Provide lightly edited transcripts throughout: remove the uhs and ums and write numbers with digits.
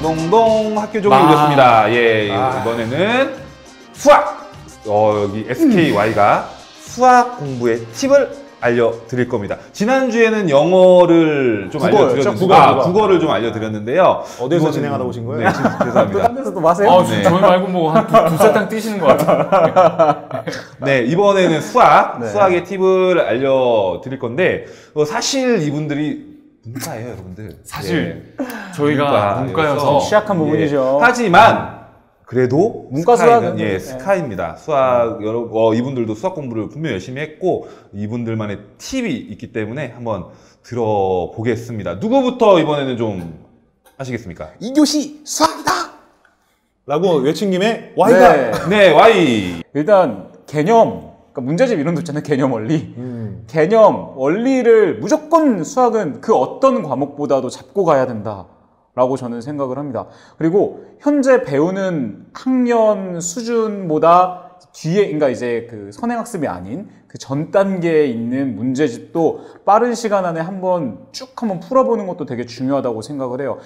동동동 학교 종이 울렸습니다. 예, 이번에는 수학! 여기 SKY가 수학 공부의 팁을 알려드릴 겁니다. 지난주에는 영어를 좀 알려드렸는데, 국어를 좀 알려드렸는데요. 어디서 진행하다 오신 거예요? 네, 죄송합니다. 딴 데서 또 마세요? 네. 저희 말고 뭐 한 두세탕 뛰시는 것 같아요. 네, 이번에는 수학의 팁을 알려드릴 건데, 사실 이분들이 문과예요, 여러분들. 사실 저희가 문과여서 취약한 부분이죠. 하지만 그래도 문과 수학은 스카이입니다. 수학 이분들도 수학 공부를 분명히 열심히 했고 이분들만의 팁이 있기 때문에 한번 들어보겠습니다. 누구부터 이번에는 좀 하시겠습니까? 2교시 수학이다! 라고 외친 김에 Y가 네, Y. 일단 개념, 그러니까 문제집 이론도 있잖아요. 개념 원리. 개념 원리를 무조건 수학은 그 어떤 과목보다도 잡고 가야 된다. 라고 저는 생각을 합니다. 그리고 현재 배우는 학년 수준보다 뒤에, 그러니까 이제 그 선행학습이 아닌 그 전 단계에 있는 문제집도 빠른 시간 안에 한번 풀어보는 것도 되게 중요하다고 생각을 해요.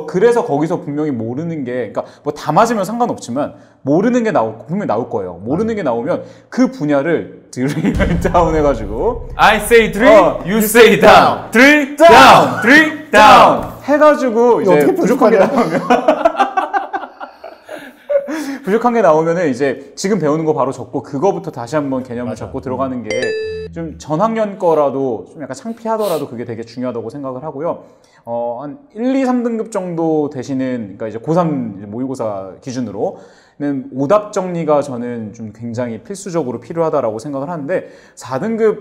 그래서 거기서 분명히 모르는 게, 그러니까 뭐 다 맞으면 상관없지만 모르는 게 분명히 나올 거예요. 모르는 게 나오면 그 분야를 드릴 다운 해가지고 I say drill, you say down. drill, down, drill, down. 해가지고 이제 부족한 게 나오면 부족한 게 나오면은 이제 지금 배우는 거 바로 적고 그거부터 다시 한번 개념을 잡고 들어가는 게 좀 전학년 거라도 좀 약간 창피하더라도 그게 되게 중요하다고 생각을 하고요. 한 1, 2, 3등급 정도 되시는, 그러니까 이제 고3 모의고사 기준으로는 오답 정리가 저는 좀 굉장히 필수적으로 필요하다라고 생각을 하는데 4등급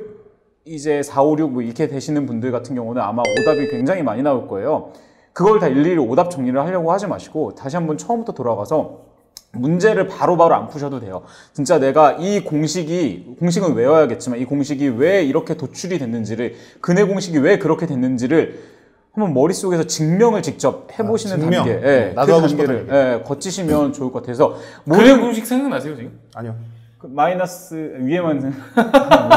이제 4, 5, 6 뭐 이렇게 되시는 분들 같은 경우는 아마 오답이 굉장히 많이 나올 거예요. 그걸 다 일일이 오답 정리를 하려고 하지 마시고 다시 한번 처음부터 돌아가서 문제를 바로바로 안 푸셔도 돼요. 진짜 내가 이 공식은 외워야겠지만 이 공식이 왜 이렇게 도출이 됐는지를, 근해 공식이 왜 그렇게 됐는지를 한번 머릿속에서 증명을 직접 해보시는 단계, 나도 하고 싶은 단계 거치시면 좋을 것 같아서. 근해 공식 생각나세요 지금? 아니요. 마이너스 위에만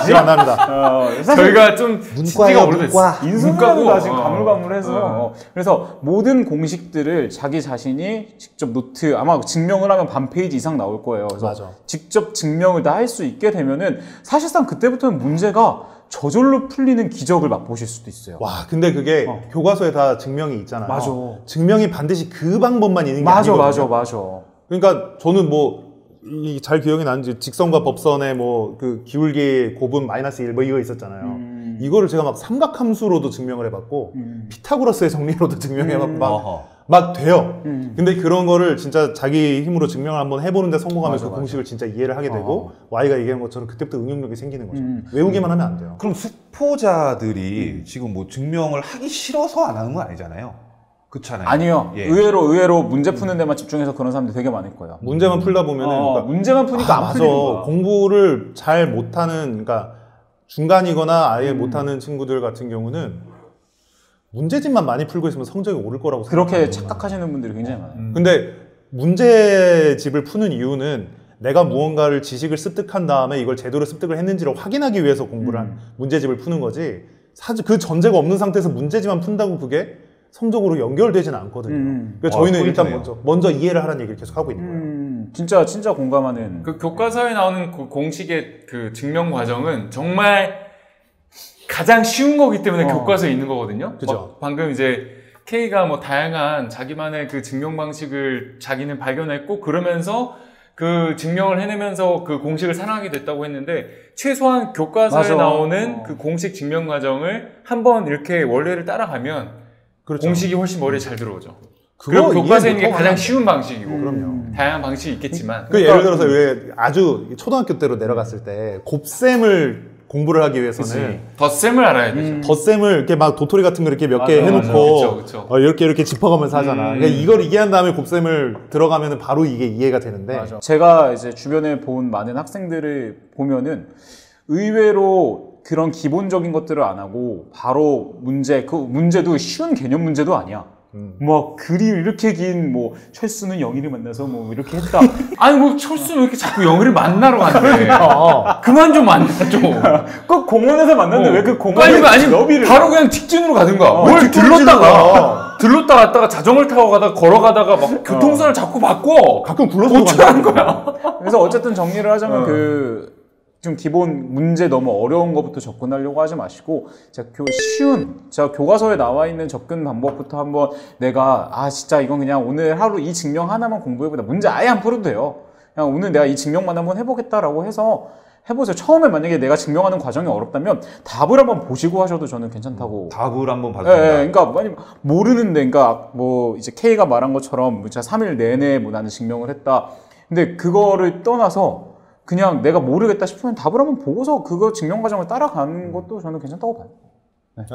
기억 안 납니다. 저희가 좀 문과예요, 문과. 인수문과도 다 지금 가물가물해서 그래서 모든 공식들을 자기 자신이 직접 노트, 아마 증명을 하면 반 페이지 이상 나올 거예요. 그래서 직접 증명을 다 할 수 있게 되면은 사실상 그때부터는 문제가 저절로 풀리는 기적을 맛보실 수도 있어요. 와, 근데 그게 교과서에 다 증명이 있잖아요. 맞아. 증명이 반드시 그 방법만 있는 게 아니거든요. 맞아. 그러니까 저는 뭐 잘 기억이 나는지 직선과 법선의 뭐 그 기울기 곱은 마이너스 1 뭐 이거 있었잖아요. 이거를 제가 막 삼각함수로도 증명을 해봤고 피타고라스의 정리로도 증명해봤고 막 돼요. 근데 그런 거를 진짜 자기 힘으로 증명을 한번 해보는데 성공하면 그 공식을 진짜 이해를 하게 되고 Y가 얘기한 것처럼 그때부터 응용력이 생기는 거죠. 외우기만 하면 안 돼요. 그럼 수포자들이 지금 뭐 증명을 하기 싫어서 안 하는 건 아니잖아요. 그렇잖아요. 아니요. 예. 의외로 문제 푸는 데만 집중해서 그런 사람들 되게 많을 거예요. 문제만 풀다 보면은 그러니까 문제만 푸니까 안 풀리는 거야. 공부를 잘 못하는, 그러니까 중간이거나 아예 못하는 친구들 같은 경우는 문제집만 많이 풀고 있으면 성적이 오를 거라고 그렇게 착각하시는 분들이 굉장히 많아요. 근데 문제집을 푸는 이유는 내가 무언가를 지식을 습득한 다음에 이걸 제대로 습득을 했는지를 확인하기 위해서 공부를 한 문제집을 푸는 거지, 사실 그 전제가 없는 상태에서 문제집만 푼다고 그게 성적으로 연결되지는 않거든요. 그래서 저희는 일단 먼저 이해를 하라는 얘기를 계속 하고 있는 거예요. 진짜 공감하는. 그 교과서에 나오는 그 공식의 그 증명 과정은 정말 가장 쉬운 거기 때문에 교과서에 있는 거거든요. 그죠. 방금 이제 K가 뭐 다양한 자기만의 그 증명 방식을 자기는 발견했고 그러면서 그 증명을 해내면서 그 공식을 사랑하게 됐다고 했는데, 최소한 교과서에 나오는 그 공식 증명 과정을 한번 이렇게 원래를 따라가면 공식이 훨씬 머리에 잘 들어오죠. 그리고 교과서에 있는 게 가장 쉬운 방식이고, 다양한 방식이 있겠지만. 예를 들어서 왜 아주 초등학교 때로 내려갔을 때 곱셈을 공부를 하기 위해서는 덧셈을 알아야 되죠. 덧셈을 이렇게 막 도토리 같은 거 이렇게 몇 개 해놓고 그쵸. 이렇게 짚어가면서 하잖아. 그러니까 이걸 이해한 다음에 곱셈을 들어가면 바로 이게 이해가 되는데. 제가 이제 주변에 본 많은 학생들을 보면은 의외로 그런 기본적인 것들을 안 하고 바로 그 문제도 쉬운 개념 문제도 아니야. 막 그림 이렇게 긴 뭐 철수는 영희를 만나서 뭐 이렇게 했다. 아니 뭐 철수는 왜 이렇게 자꾸 영희를 만나러 간대. 그만 좀 만나 좀. 꼭 공원에서 만났는데 왜 그 공원에 아니 너비를 바로 그냥 직진으로 가든가. 뭘 들렀다 갔다가 자전거를 타고 가다가 걸어가다가 막 교통선을 자꾸 바꿔. 가끔 불러서 어쩌라는 거야. 그래서 어쨌든 정리를 하자면 그 좀 기본 문제 너무 어려운 것부터 접근하려고 하지 마시고 자 쉬운 자 교과서에 나와 있는 접근 방법부터 한번 내가 진짜 이건 그냥 오늘 하루 이 증명 하나만 공부해보자. 문제 아예 안 풀어도 돼요. 그냥 오늘 내가 이 증명만 한번 해보겠다라고 해서 해보세요. 처음에 만약에 내가 증명하는 과정이 어렵다면 답을 한번 보시고 하셔도 저는 괜찮다고. 답을 한번 봐줍니다. 그러니까 많이 모르는데, 그러니까 뭐 이제 K가 말한 것처럼 진짜 3일 내내 뭐 나는 증명을 했다. 근데 그거를 떠나서 그냥 내가 모르겠다 싶으면 답을 한번 보고서 그거 증명 과정을 따라가는 것도 저는 괜찮다고 봐요.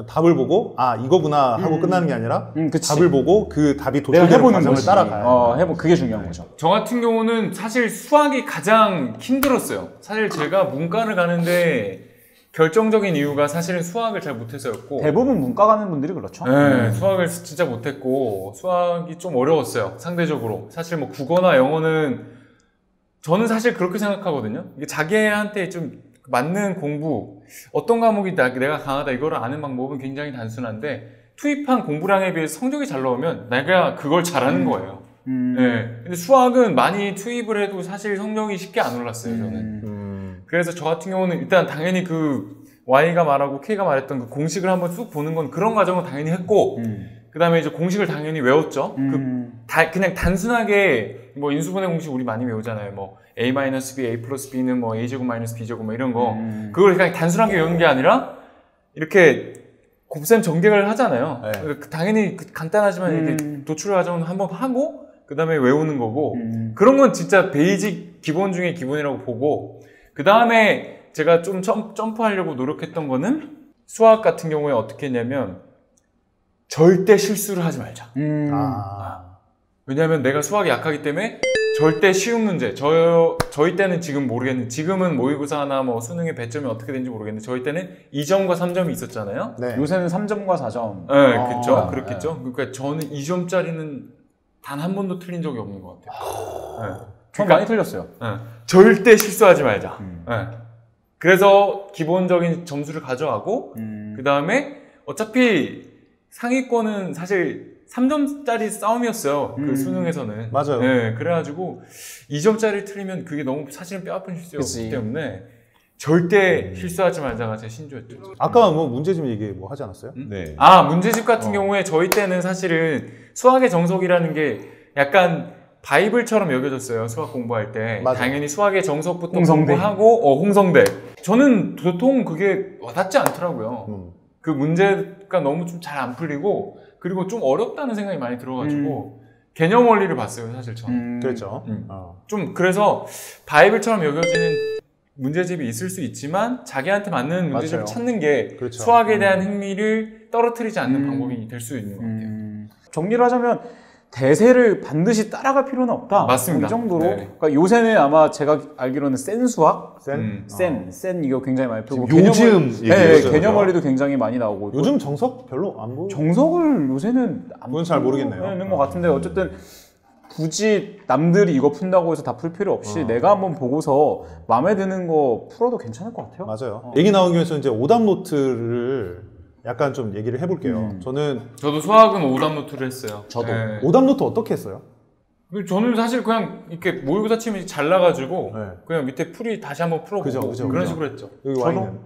답을 보고 이거구나 하고 끝나는 게 아니라 그치. 답을 보고 그 답이 내가 도출되는 해보는 과정을 거지. 따라가요. 그게 중요한 거죠. 저 같은 경우는 사실 수학이 가장 힘들었어요. 사실 제가 문과를 가는데 결정적인 이유가 사실은 수학을 잘 못해서였고 대부분 문과 가는 분들이 그렇죠. 네, 수학을 진짜 못했고 수학이 좀 어려웠어요. 상대적으로. 사실 뭐 국어나 영어는 저는 사실 그렇게 생각하거든요. 이게 자기한테 좀 맞는 공부, 어떤 과목이 내가 강하다 이거를 아는 방법은 굉장히 단순한데 투입한 공부량에 비해서 성적이 잘 나오면 내가 그걸 잘하는 거예요. 네. 근데 수학은 많이 투입을 해도 사실 성적이 쉽게 안 올랐어요, 저는. 그래서 저 같은 경우는 일단 당연히 그 Y가 말하고 K가 말했던 그 공식을 한번 쑥 보는 건 그런 과정은 당연히 했고 그 다음에 이제 공식을 당연히 외웠죠. 그냥 단순하게 뭐 인수분해 공식 우리 많이 외우잖아요. 뭐 A-B, A 플러스 B는 뭐 A제곱 마이너스 B제곱 뭐 이런 거. 그걸 그냥 단순하게 외우는 게 아니라 이렇게 곱셈 전개를 하잖아요. 네. 당연히 간단하지만 이렇게 도출 과정은 한번 하고 그 다음에 외우는 거고 그런 건 진짜 베이직 기본 중에 기본이라고 보고 그 다음에 제가 좀 점프하려고 노력했던 거는 수학 같은 경우에 어떻게 했냐면 절대 실수를 하지 말자. 왜냐하면 내가 수학이 약하기 때문에 절대 쉬운 문제. 저희 때는 지금 모르겠는데 지금은 모의고사나 뭐 수능의 배점이 어떻게 되는지 모르겠는데 저희 때는 2점과 3점이 있었잖아요. 네. 요새는 3점과 4점. 네, 그렇죠. 그렇겠죠. 그러니까 저는 2점짜리는 단 한 번도 틀린 적이 없는 것 같아요. 네. 전 많이 틀렸어요. 네. 절대 실수하지 말자. 네. 그래서 기본적인 점수를 가져가고 그 다음에 어차피 상위권은 사실 3점짜리 싸움이었어요. 그 수능에서는. 맞아요. 네, 그래가지고 2점짜리 틀리면 그게 너무 사실은 뼈아픈 실수였기 때문에 절대 실수하지 말자가 제 신조였죠. 아까 뭐 문제집 얘기 뭐 하지 않았어요? 네. 문제집 같은 경우에 저희 때는 사실은 수학의 정석이라는 게 약간 바이블처럼 여겨졌어요. 수학 공부할 때. 맞아. 당연히 수학의 정석부터 홍성대. 공부하고 홍성대. 저는 도통 그게 와닿지 않더라고요. 그 문제가 너무 좀 잘 안 풀리고 그리고 좀 어렵다는 생각이 많이 들어가지고 개념 원리를 봤어요. 사실 저는. 그렇죠. 좀 그래서 바이블처럼 여겨지는 문제집이 있을 수 있지만 자기한테 맞는 문제집을 맞아요. 찾는 게 그렇죠. 수학에 대한 흥미를 떨어뜨리지 않는 방법이 될 수 있는 것 같아요. 정리를 하자면 대세를 반드시 따라갈 필요는 없다. 맞습니다. 이 정도로. 네. 그러니까 요새는 아마 제가 알기로는 센 수학, 센 이거 굉장히 많이 풀고 요즘 얘기해요, 개념 원리도 굉장히 많이 나오고 요즘 정석 별로 안 보여. 정석을 요새는 안 그건 잘 모르겠네요. 있는 것 같은데 어쨌든 굳이 남들이 이거 푼다고 해서 다 풀 필요 없이 내가 한번 보고서 마음에 드는 거 풀어도 괜찮을 것 같아요. 맞아요. 얘기 나온 김에서 이제 오답 노트를 약간 좀 얘기를 해볼게요. 저도 수학은 오답 노트를 했어요. 저도. 네. 오답 노트 어떻게 했어요? 저는 사실 그냥 이렇게 모의고사 치면 잘나가지고 네. 그냥 밑에 풀이 다시 한번 풀어보고 그죠. 그런 식으로 했죠. 여기 와 있는.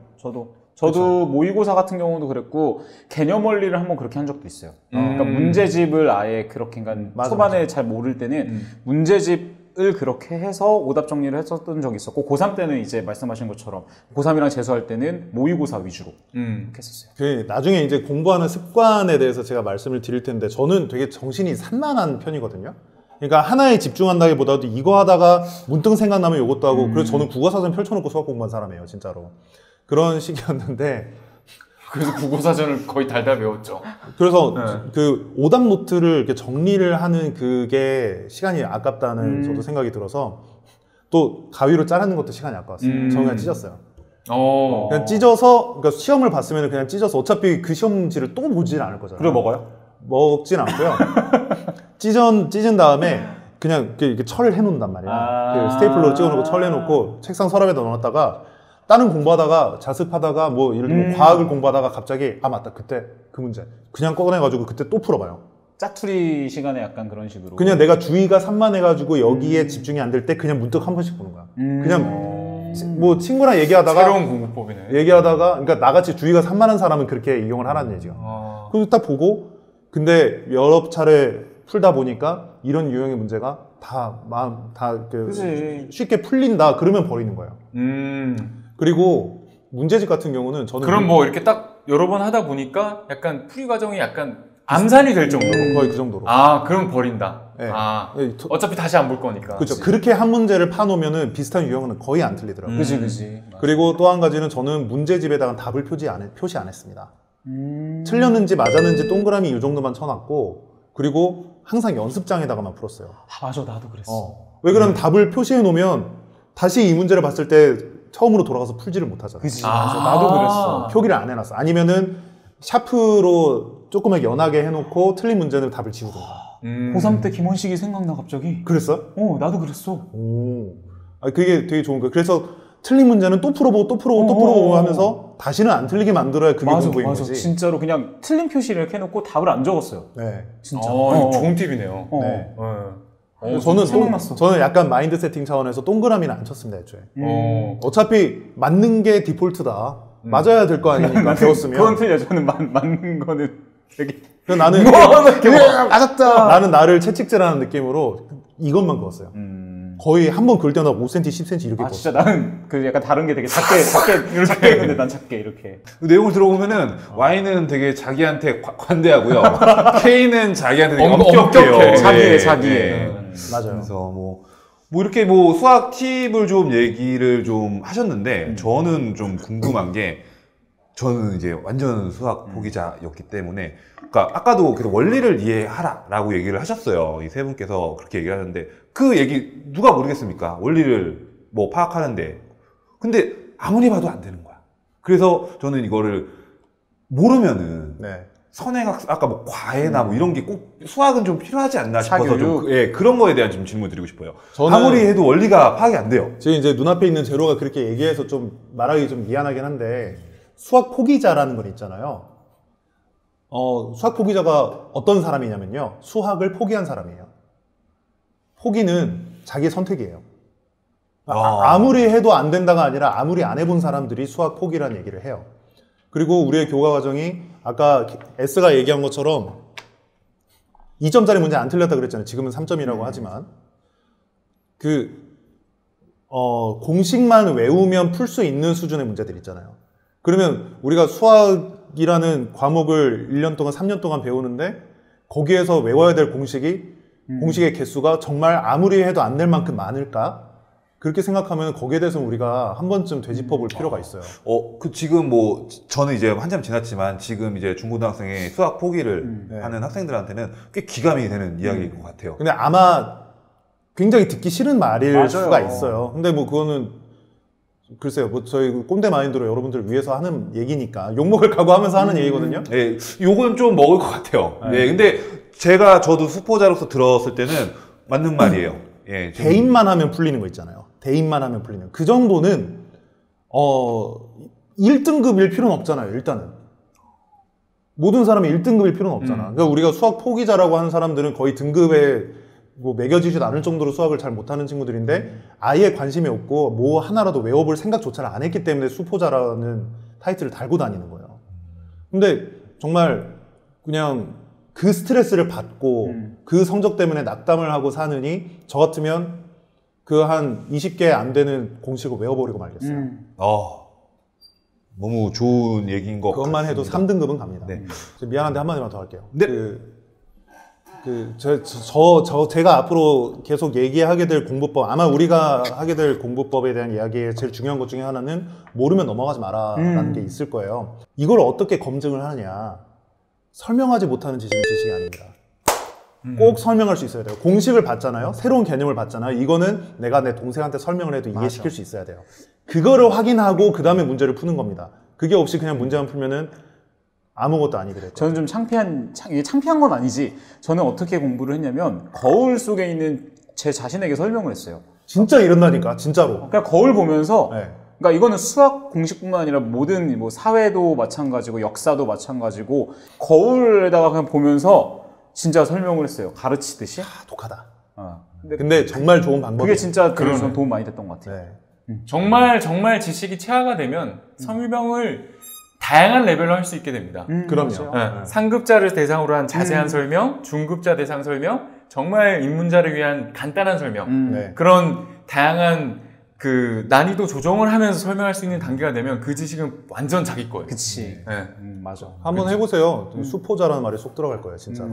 저도 모의고사 같은 경우도 그랬고 개념 원리를 한번 그렇게 한 적도 있어요. 그러니까 문제집을 아예 그렇게 그러니까 맞아, 초반에 잘 모를 때는 문제집을 그렇게 해서 오답 정리를 했었던 적이 있었고 고3 때는 이제 말씀하신 것처럼 고3이랑 재수할 때는 모의고사 위주로 이렇게 했었어요. 그 나중에 이제 공부하는 습관에 대해서 제가 말씀을 드릴 텐데 저는 되게 정신이 산만한 편이거든요. 그러니까 하나에 집중한다기보다도 이거 하다가 문득 생각나면 이것도 하고 그래서 저는 국어사전 펼쳐놓고 수학 공부한 사람이에요, 진짜로. 그런 식이었는데 그래서 국어사전을 거의 달달 외웠죠. 그래서 그 오답 노트를 이렇게 정리를 하는 그게 시간이 아깝다는 저도 생각이 들어서 또 가위로 자르는 것도 시간이 아까웠어요. 저는 그냥 찢었어요. 그냥 찢어서 그러니까 시험을 봤으면 그냥 찢어서 어차피 그 시험지를 또 보질 않을 거잖아요. 그래 먹어요? 먹진 않고요. 찢은 다음에 그냥 이렇게 철을 해놓는단 말이야. 그 스테이플러로 찍어놓고 철 해놓고 책상 서랍에다 넣어놨다가 다른 공부하다가 자습하다가 뭐 예를 들면 과학을 공부하다가 갑자기 아 맞다 그때 그 문제 그냥 꺼내가지고 그때 또 풀어봐요. 짜투리 시간에 약간 그런 식으로. 그냥 내가 주의가 산만해가지고 여기에 집중이 안 될 때 그냥 문득 한 번씩 보는 거야. 그냥 뭐 친구랑 얘기하다가 새로운 공부법이네. 얘기하다가 그러니까 나같이 주의가 산만한 사람은 그렇게 이용을 하라는 얘기죠. 그래서 딱 보고 근데 여러 차례 풀다 보니까 이런 유형의 문제가 다 쉽게 풀린다 그러면 버리는 거예요. 그리고 문제집 같은 경우는 저는 그럼 뭐 이렇게 딱 여러 번 하다 보니까 약간 풀이 과정이 약간 암산이 될 정도로. 거의 그 정도로. 아, 그럼 버린다. 네. 아, 네, 어차피 다시 안 볼 거니까. 그렇죠. 그렇게 한 문제를 파놓으면은 비슷한 유형은 거의 안 틀리더라고요. 그지. 그리고 또 한 가지는 저는 문제집에다가 답을 표시 안 했습니다. 틀렸는지 맞았는지 동그라미 이 정도만 쳐놨고 그리고 항상 연습장에다가만 풀었어요. 아, 맞아. 나도 그랬어. 왜 그러면 답을 표시해 놓으면 다시 이 문제를 봤을 때 처음으로 돌아가서 풀지를 못하잖아요. 그지. 아. 맞아. 나도 그랬어. 표기를 안 해놨어. 아니면은 샤프로 조그맣게 연하게 해놓고 틀린 문제는 답을 지우던가. 고3 때 김원식이 생각나 갑자기. 그랬어요? 나도 그랬어. 오. 그게 되게 좋은 거예요. 그래서 틀린 문제는 또 풀어보고 또 풀어보고 또 풀어보고 하면서 다시는 안 틀리게 만들어야 그게 공부인 거지. 진짜로 그냥 틀린 표시를 이렇게 해놓고 답을 안 적었어요. 네. 진짜. 이거 좋은 팁이네요. 네. 저는 생각났어. 저는 약간 마인드 세팅 차원에서 동그라미는 안 쳤습니다, 애초에. 어차피 맞는 게 디폴트다. 맞아야 될 거 아니니까 배웠으면. 그건 틀려. 저는 맞는 거는 되게. 그래서 나는 맞았다. 나는 나를 채찍질하는 느낌으로 이것만 그었어요. 거의 한 번 그을 때마다 5cm, 10cm 이렇게 그었어요. 진짜 나는 그 약간 다른 게 되게 작게 했는데 난 작게 이렇게. 그 내용을 들어보면은 Y는 되게 자기한테 관대하고요. K는 자기한테 되게 엄격해요. 엄격해요. 자기의. 맞아요. 그래서 뭐 이렇게 뭐 수학 팁을 좀 얘기를 좀 하셨는데 저는 좀 궁금한 게 저는 이제 완전 수학 포기자였기 때문에 그러니까 아까도 계속 원리를 이해하라라고 얘기를 하셨어요. 이 세 분께서 그렇게 얘기를 하는데 그 얘기 누가 모르겠습니까? 원리를 뭐 파악하는데 근데 아무리 봐도 안 되는 거야. 그래서 저는 이거를 모르면은 네. 선행학 아까 뭐 과외나 뭐 이런 게 꼭 수학은 좀 필요하지 않나 싶어서 좀 사교육? 그런 거에 대한 좀 질문 드리고 싶어요. 저는- 아무리 해도 원리가 파악이 안 돼요. 지금 이제 눈앞에 있는 제로가 그렇게 얘기해서 좀 말하기 좀 미안하긴 한데 수학 포기자라는 건 있잖아요. 수학 포기자가 어떤 사람이냐면요. 수학을 포기한 사람이에요. 포기는 자기의 선택이에요. 아무리 해도 안 된다가 아니라 아무리 안 해본 사람들이 수학 포기라는 얘기를 해요. 그리고 우리의 교과 과정이 아까 S가 얘기한 것처럼 2점짜리 문제 안 틀렸다 그랬잖아요. 지금은 3점이라고 하지만 공식만 외우면 풀 수 있는 수준의 문제들 있잖아요. 그러면 우리가 수학이라는 과목을 1년 동안 3년 동안 배우는데 거기에서 외워야 될 공식의 개수가 정말 아무리 해도 안 될 만큼 많을까? 그렇게 생각하면 거기에 대해서 우리가 한 번쯤 되짚어 볼 필요가 있어요. 지금 뭐 저는 이제 한참 지났지만 지금 이제 중고등학생의 수학 포기를 하는 학생들한테는 꽤 기감이 되는 이야기인 것 같아요. 근데 아마 굉장히 듣기 싫은 말일 맞아요. 수가 있어요. 근데 뭐 그거는 글쎄요, 뭐 저희 꼰대 마인드로 여러분들을 위해서 하는 얘기니까 욕먹을 각오하면서 하는 얘기거든요. 예, 요건 좀 먹을 것 같아요. 예, 근데 저도 수포자로서 들었을 때는 맞는 말이에요. 예, 좀- 대입만 하면 풀리는 거 있잖아요. 대입만 하면 풀리는 그 정도는 1등급일 필요는 없잖아요. 일단은 모든 사람이 1등급일 필요는 없잖아. 그러니까 우리가 수학 포기자라고 하는 사람들은 거의 등급에 뭐 매겨지지도 않을 정도로 수학을 잘 못하는 친구들인데 아예 관심이 없고 뭐 하나라도 외워볼 생각조차를 안 했기 때문에 수포자라는 타이틀을 달고 다니는 거예요. 근데 정말 그냥 그 스트레스를 받고 그 성적 때문에 낙담을 하고 사느니 저 같으면 그 한 20개 안 되는 공식을 외워버리고 말겠어요. 너무 좋은 얘기인 것 그것만 해도 같습니다. 3등급은 갑니다. 네. 미안한데 한마디만 더 할게요. 네. 제가 앞으로 계속 얘기하게 될 공부법, 아마 우리가 하게 될 공부법에 대한 이야기의 제일 중요한 것 중에 하나는 모르면 넘어가지 마라라는 게 있을 거예요. 이걸 어떻게 검증을 하느냐. 설명하지 못하는 지식은 지식이 아닙니다. 꼭 설명할 수 있어야 돼요. 공식을 봤잖아요. 새로운 개념을 봤잖아요. 이거는 내가 내 동생한테 설명을 해도 이해시킬 수 있어야 돼요. 그거를 확인하고 그 다음에 문제를 푸는 겁니다. 그게 없이 그냥 문제만 풀면은 아무것도 아니더라고요. 저는 좀 이게 창피한 건 아니지. 저는 어떻게 공부를 했냐면 거울 속에 있는 제 자신에게 설명을 했어요. 진짜 이런다니까, 진짜로. 그냥 거울 보면서 네. 그러니까 이거는 수학 공식뿐만 아니라 모든 뭐 사회도 마찬가지고 역사도 마찬가지고 거울에다가 그냥 보면서 진짜 설명을 했어요. 가르치듯이. 독하다. 근데 정말 좋은 방법이에요. 그게 진짜 그러네. 저는 도움 많이 됐던 것 같아요. 네. 정말 지식이 최하가 되면 설명을 다양한 레벨로 할 수 있게 됩니다. 그럼요. 맞아요. 네. 상급자를 대상으로 한 자세한 설명, 중급자 대상 설명, 정말 입문자를 위한 간단한 설명, 네. 그런 다양한 그 난이도 조정을 하면서 설명할 수 있는 단계가 되면 그 지식은 완전 자기 거예요. 그치. 네. 맞아. 한번 해보세요. 수포자라는 말이 쏙 들어갈 거예요, 진짜로.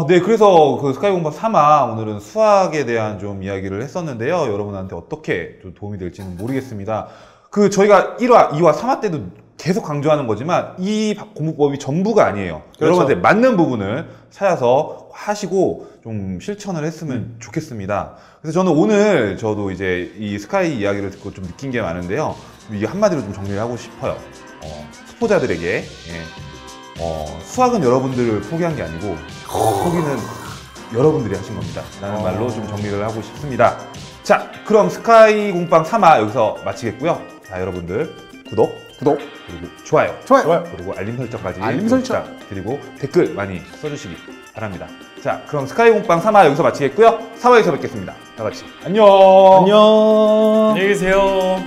네, 그래서 그 스카이 공방 3화 오늘은 수학에 대한 좀 이야기를 했었는데요. 여러분한테 어떻게 좀 도움이 될지는 모르겠습니다. 그 저희가 1화, 2화, 3화 때도 계속 강조하는 거지만 이 공부법이 전부가 아니에요. 그렇죠. 여러분한테 맞는 부분을 찾아서 하시고 좀 실천을 했으면 좋겠습니다. 그래서 저는 오늘 저도 이제 이 스카이 이야기를 듣고 좀 느낀 게 많은데요. 이게 한마디로 좀 정리를 하고 싶어요. 수포자들에게 수학은 여러분들을 포기한 게 아니고 포기는 여러분들이 하신 겁니다. 라는 말로 좀 정리를 하고 싶습니다. 자, 그럼 스카이 공방 3화 여기서 마치겠고요. 자, 여러분들 구독, 그리고 좋아요, 그리고 알림 설정까지 알림 설정. 그리고 댓글 많이 써주시기 바랍니다. 자, 그럼 스카이 공방 3화 여기서 마치겠고요. 4화에서 뵙겠습니다. 다 같이 안녕. 안녕. 안녕히 계세요.